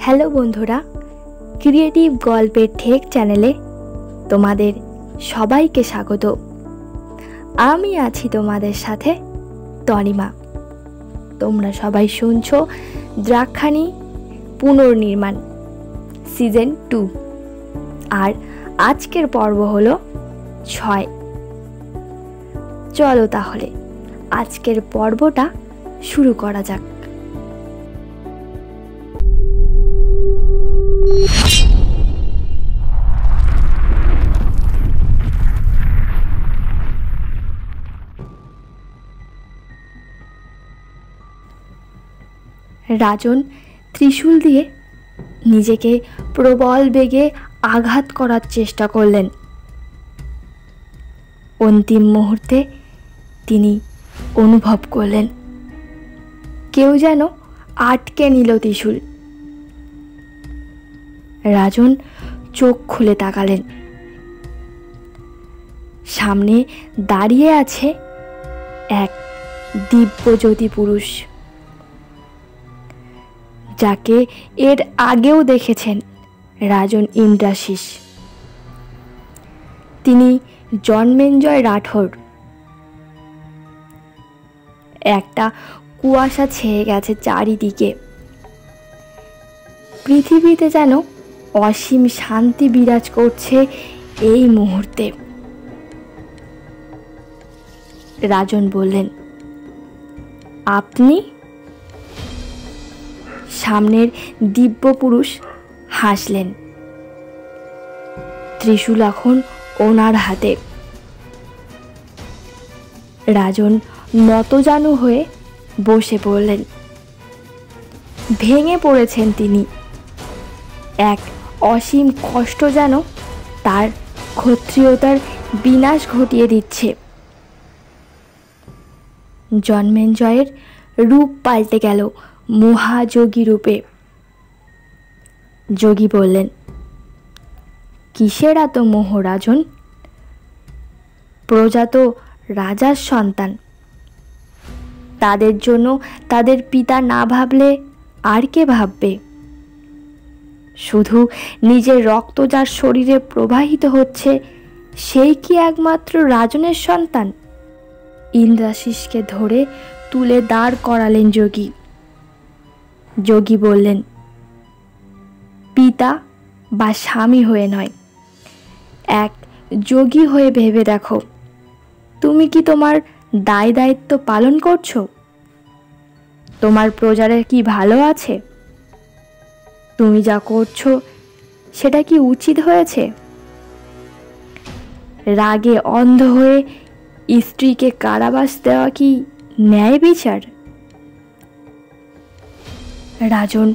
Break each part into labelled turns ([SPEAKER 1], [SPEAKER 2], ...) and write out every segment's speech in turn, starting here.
[SPEAKER 1] Hello বন্ধুরা, creative গল্পের ঠেক চ্যানেলে তোমাদের সবাইকে স্বাগত। আমি আছি তোমাদের সাথে তনিমা। তোমরা সবাই শুনছো দ্রাক্ষাণী পুনর্নির্মাণ সিজন 2, আর আজকের পর্ব হলো 6। চলো তাহলে আজকের পর্বটা শুরু করা যাক। রাজন ত্রিশূল দিয়ে নিজেকে প্রবল বেগে আঘাত করার চেষ্টা করলেন। অন্তিম মুহূর্তে তিনি অনুভব করলেন কেউ যেন আটকে নিল ত্রিশূল। রাজন চোখ খুলে তাকালেন। সামনে দাঁড়িয়ে আছে এক দিব্যজ্যোতি পুরুষ, যাকে এর আগেও দেখেছেন রাজন ইন্দ্রাশিস। তিনি জন্মেঞ্জয় রাঠোর। একটা কুয়াশা ছেয়ে গেছে চারিদিকে। পৃথিবীতে যেন অসীম শান্তি বিরাজ করছে এই মুহূর্তে। রাজন বললেন, আপনি? সামনের দিব্য পুরুষ হাসলেন। ত্রিশূল এখন ওনার হাতে। রাজন নতজানু হয়ে বসে পড়লেন। ভেঙে পড়েছেন তিনি। এক অসীম কষ্ট যেন তার ক্ষত্রিয়তার বিনাশ ঘটিয়ে দিচ্ছে। জন্মেঞ্জয়ের রূপ পাল্টে গেল মহাযোগী রূপে। যোগী বললেন, কিসের এত মোহ রাজন? প্রজা তো রাজার সন্তান। তাদের জন্য তাদের পিতা না ভাবলে আর কে ভাববে? শুধু নিজের রক্ত যার শরীরে প্রবাহিত হচ্ছে, সেই কি একমাত্র রাজনের সন্তান? ইন্দ্রাশিসকে ধরে তুলে দাঁড় করালেন যোগী। যোগী বললেন, পিতা বা স্বামী হয়ে নয়, এক যোগী হয়ে ভেবে দেখো, তুমি কি তোমার দায় দায়িত্ব পালন করছো? তোমার প্রজারা কি ভালো আছে? তুমি যা করছো সেটা কি উচিত হয়েছে? রাগে অন্ধ হয়ে স্ত্রীকে কারাবাস দেওয়া কি ন্যায় বিচার? রাজন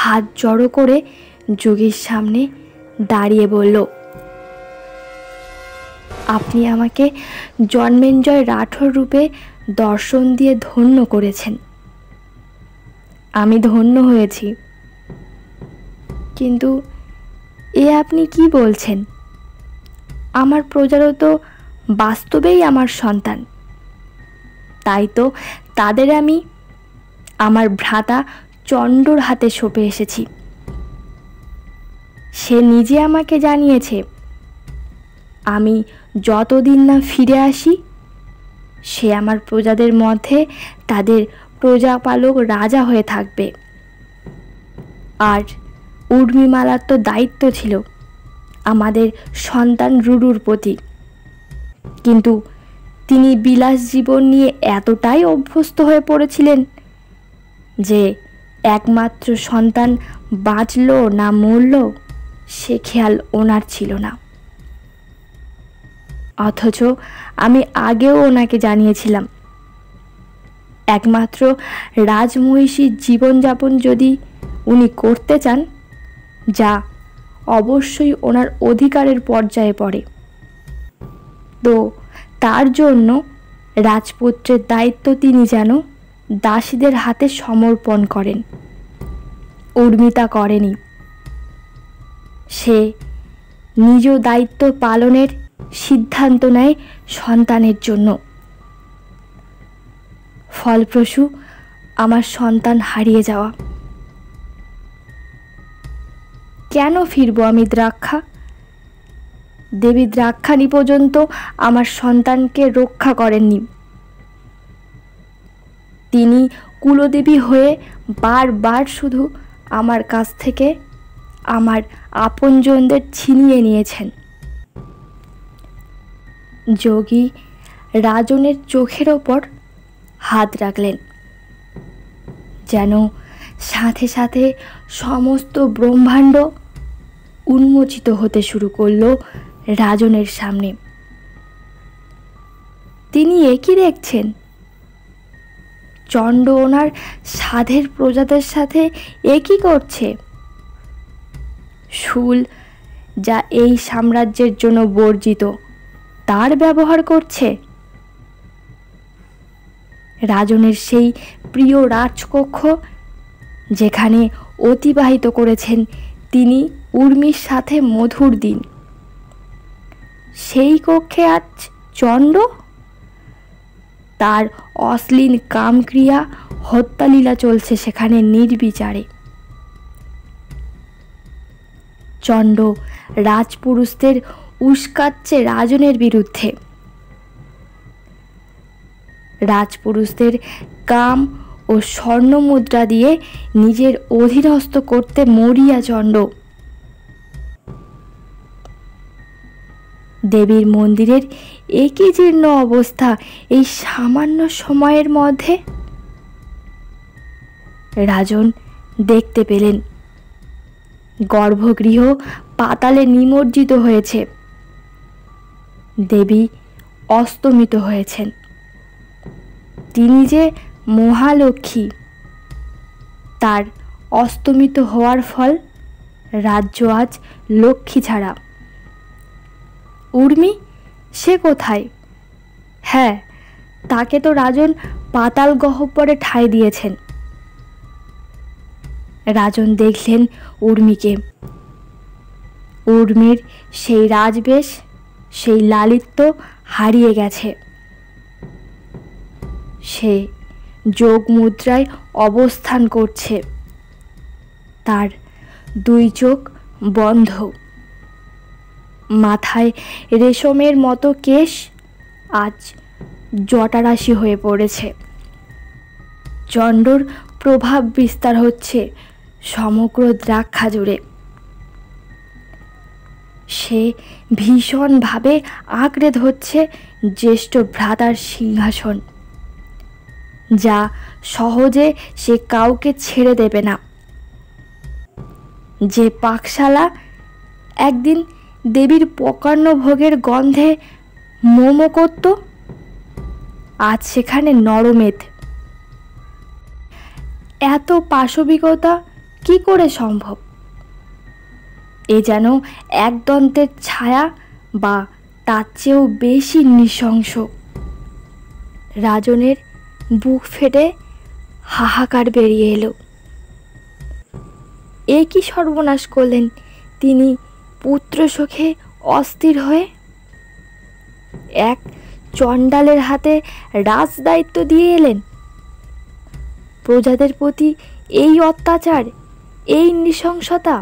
[SPEAKER 1] হাত জড়ো করে যোগীর সামনে দাঁড়িয়ে বলল, আপনি আমাকে জন্মেঞ্জয় রাঠোর রূপে দর্শন দিয়ে ধন্য করেছেন। আমি ধন্য হয়েছি, কিন্তু এ আপনি কি বলছেন? আমার প্রজারও তো বাস্তবেই আমার সন্তান। তাই তো তাদের আমি আমার ভ্রাতা চণ্ডর হাতে সঁপে এসেছি। সে নিজে আমাকে জানিয়েছে, আমি যতদিন না ফিরে আসি, সে আমার প্রজাদের মধ্যে তাদের প্রজাপালক রাজা হয়ে থাকবে। আর উর্মিমালার তো দায়িত্ব ছিল আমাদের সন্তান রুরুর প্রতি, কিন্তু তিনি বিলাস জীবন নিয়ে এতটাই অভ্যস্ত হয়ে পড়েছিলেন যে একমাত্র সন্তান বাঁচল না মরল সে খেয়াল ওনার ছিল না। অথচ আমি আগেও ওনাকে জানিয়েছিলাম, একমাত্র রাজমহিষীর জীবনযাপন যদি উনি করতে চান, যা অবশ্যই ওনার অধিকারের পর্যায়ে পড়ে, তো তার জন্য রাজপুত্রের দায়িত্ব তিনি যেন দাসীদের হাতে সমর্পণ করেন। উর্মিতা করেনি। সে নিজ দায়িত্ব পালনের সিদ্ধান্ত নেয় সন্তানের জন্য। ফলপ্রসূ আমার সন্তান হারিয়ে যাওয়া। কেন ফিরব আমি দ্রাক্ষা? দেবী দ্রাক্ষাণী পর্যন্ত আমার সন্তানকে রক্ষা করেননি। তিনি কুলদেবী হয়ে বারবার শুধু আমার কাছ থেকে আমার আপনজনদের ছিনিয়ে নিয়েছেন। যোগী রাজনের চোখের ওপর হাত রাখলেন, যেন সাথে সাথে সমস্ত ব্রহ্মাণ্ড উন্মোচিত হতে শুরু করলো রাজনের সামনে। তিনি একই দেখছেন, চণ্ড ওনার সাধের প্রজাদের সাথে একই করছে। শুল যা এই সাম্রাজ্যের জন্য বর্জিত তার ব্যবহার করছে। রাজনের সেই প্রিয় রাজকক্ষ, যেখানে অতিবাহিত করেছেন তিনি উর্মির সাথে মধুর দিন, সেই কক্ষে আজ চণ্ড তার অশ্লীল কামক্রিয়া হত্যালীলা চলছে সেখানে নির্বিচারে। চণ্ড রাজপুরুষদের উস্কাচ্ছে রাজনের বিরুদ্ধে। রাজপুরুষদের কাম ও স্বর্ণ মুদ্রা দিয়ে নিজের অধীনস্থ করতে মরিয়া চণ্ড। দেবীর মন্দিরের একই জীর্ণ অবস্থা এই সামান্য সময়ের মধ্যে। রাজন দেখতে পেলেন গর্ভগৃহ পাতালে নিমজ্জিত হয়েছে। দেবী অস্তমিত হয়েছেন। তিনি যে মহালক্ষ্মী, তার অস্তমিত হওয়ার ফল রাজ্য আজ লক্ষ্মী ছাড়া। উর্মি সে কোথায়? হ্যাঁ, তাকে তো রাজন পাতাল গহ্বরে ঠাঁই দিয়েছেন। রাজন দেখলেন উর্মিকে। উর্মির সেই রাজবেশ, সেই লালিত্য হারিয়ে গেছে। সে যোগ মুদ্রায় অবস্থান করছে। তার দুই চোখ বন্ধ, মাথায় রেশমের মতো কেশ আজ জটারাশি হয়ে পড়েছে। চণ্ডর প্রভাব বিস্তার হচ্ছে সমগ্র দ্রাক্ষা জুড়ে। সে ভীষণভাবে আঁকড়ে ধরছে জ্যেষ্ঠ ভ্রাতার সিংহাসন, যা সহজে সে কাউকে ছেড়ে দেবে না। যে পাকশালা একদিন দেবীর পকান্ন ভোগের গন্ধে মোমো করত, আজ সেখানে নরমেদ। এত পাশবিকতা কি করে সম্ভব? এ যেন একদন্তের ছায়া বা তার চেয়েও বেশি নৃশংস। রাজনের বুক ফেটে হাহাকার বেরিয়ে এলো। এ কি সর্বনাশ করলেন তিনি পুত্র শোকে অস্থির হয়ে? এক চণ্ডালের হাতে রাজদায়িত্ব দিয়ে এলেন। প্রজাদের প্রতি এই অত্যাচার, এই নৃশংসতা।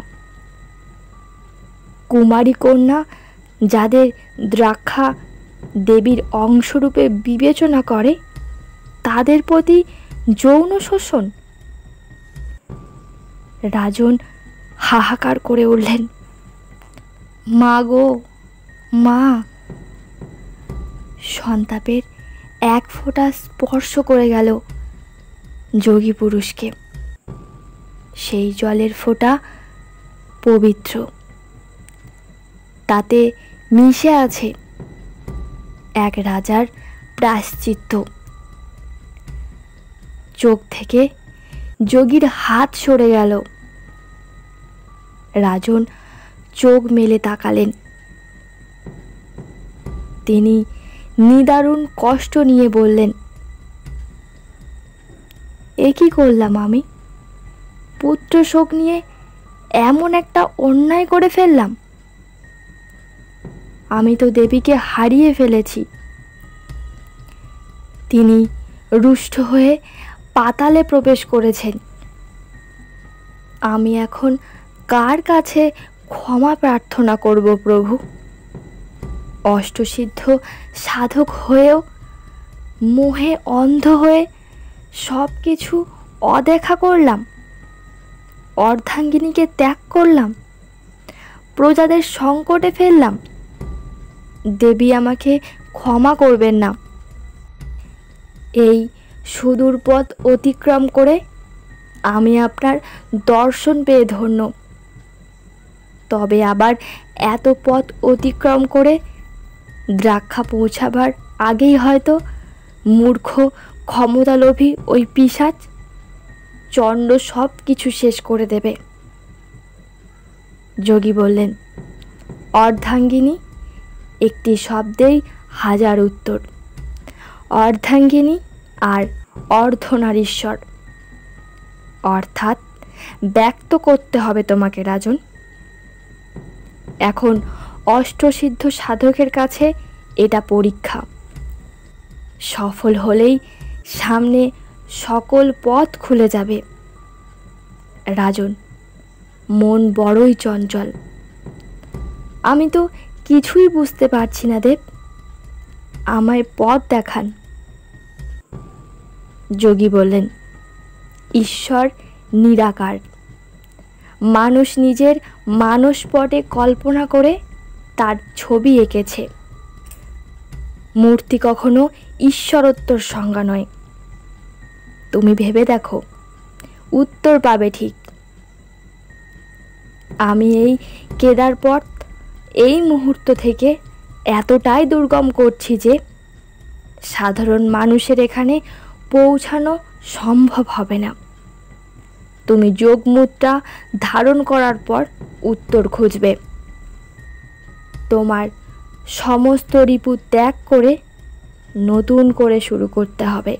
[SPEAKER 1] কুমারী কন্যা যাদের দ্রাক্ষা দেবীর অংশরূপে বিবেচনা করে, তাদের প্রতি যৌন শোষণ। রাজন হাহাকার করে উঠলেন, মা গো মা! সন্তাপের এক ফোঁটা স্পর্শ করে গেল যোগী পুরুষকে। সেই জলের ফোঁটা পবিত্র, তাতে মিশে আছে এক রাজার প্রায়শ্চিত্ত। চোখ থেকে যোগীর হাত সরে গেল। রাজন চোখ মেলে তাকালেন। তিনি নিদারুণ কষ্ট নিয়ে বললেন, এ কি করলাম আমি? পুত্র শোক নিয়ে এমন একটা অন্যায় করে ফেললাম। আমি তো দেবীকে হারিয়ে ফেলেছি। তিনি রুষ্ট হয়ে পাতালে প্রবেশ করেছেন। আমি এখন কার কাছে ক্ষমা প্রার্থনা করব প্রভু? অষ্টসিদ্ধ সাধক হয়েও মোহে অন্ধ হয়ে সব কিছু অদেখা করলাম, অর্ধাঙ্গিনীকে ত্যাগ করলাম, প্রজাদের সংকটে ফেললাম। দেবী আমাকে ক্ষমা করবেন না। এই সুদূর পথ অতিক্রম করে আমি আপনার দর্শন পেয়ে ধন্য। তবে আবার এত পথ অতিক্রম করে দ্রাক্ষা পৌঁছাবার আগেই হয়তো মূর্খ ক্ষমতালোভী ওই পিশাচ চণ্ড সব কিছু শেষ করে দেবে। যোগী বললেন, অর্ধাঙ্গিনী একটি শব্দেই হাজার উত্তর। অর্ধাঙ্গিনী আর অর্ধনারীশ্বর, অর্থাৎ ব্যক্ত করতে হবে তোমাকে রাজন। এখন অষ্টসিদ্ধ সাধকের কাছে এটা পরীক্ষা। সফল হলেই সামনে সকল পথ খুলে যাবে। রাজন, মন বড়ই চঞ্চল। আমি তো কিছুই বুঝতে পারছি না দেব, আমায় পথ দেখান। যোগী বললেন, ঈশ্বর নিরাকার। মানুষ নিজের মানসপটে কল্পনা করে তার ছবি এঁকেছে। মূর্তি কখনো ঈশ্বরত্বর সংজ্ঞা নয়। তুমি ভেবে দেখো, উত্তর পাবে ঠিক। আমি এই কেদার পথ এই মুহূর্ত থেকে এতটাই দুর্গম করছি যে সাধারণ মানুষের এখানে পৌঁছানো সম্ভব হবে না। তুমি যোগ মুদ্রা ধারণ করার পর উত্তর খুঁজবে। তোমার সমস্ত রিপু ত্যাগ করে নতুন করে শুরু করতে হবে।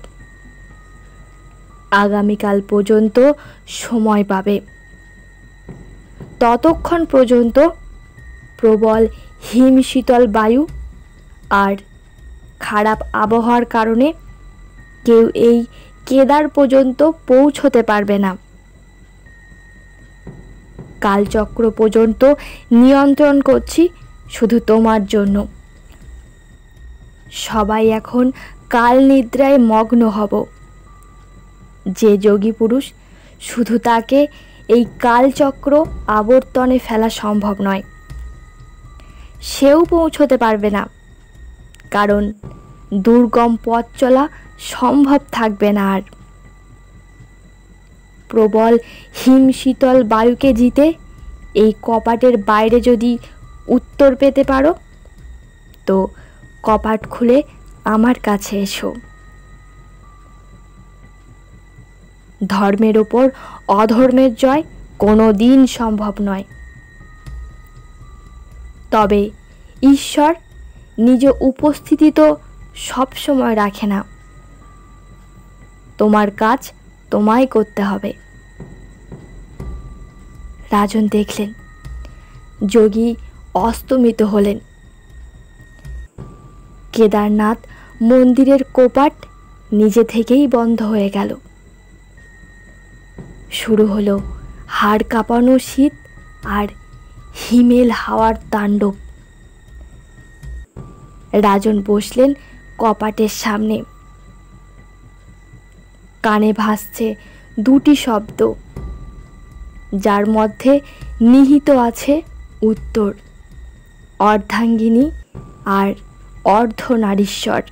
[SPEAKER 1] আগামীকাল পর্যন্ত সময় পাবে। ততক্ষণ পর্যন্ত প্রবল হিম শীতল বায়ু আর খারাপ আবহাওয়ার কারণে কেউ এই কেদার পর্যন্ত পৌঁছতে পারবে না। কালচক্র পর্যন্ত নিয়ন্ত্রণ করছি শুধু তোমার জন্য। সবাই এখন কাল নিদ্রায় মগ্ন হব। যে যোগী পুরুষ, শুধু তাকে এই কালচক্র আবর্তনে ফেলা সম্ভব নয়, সেও পৌঁছতে পারবে না, কারণ দুর্গম পথ চলা সম্ভব থাকবে না আর। প্রবল হিম শীতল বায়ুকে জিতে এই কপাটের বাইরে যদি উত্তর পেতে পারো, তো কপাট খুলে আমার কাছে এসো। ধর্মের ওপর অধর্মের জয় কোনো দিন সম্ভব নয়। তবে ঈশ্বর নিজ উপস্থিতি তো সবসময় রাখে না। তোমার কাজ তোমায় করতে হবে। রাজন দেখলেন যোগী অস্তমিত হলেন। কেদারনাথ মন্দিরের কপাট নিজে থেকেই বন্ধ হয়ে গেল। শুরু হলো হাড় কাঁপানো শীত আর হিমেল হাওয়ার তাণ্ডব। রাজন বসলেন কপাটের সামনে। কানে ভাসছে দুটি শব্দ, যার মধ্যে নিহিত আছে উত্তর, অর্ধাঙ্গিনী আর অর্ধনারীশ্বর।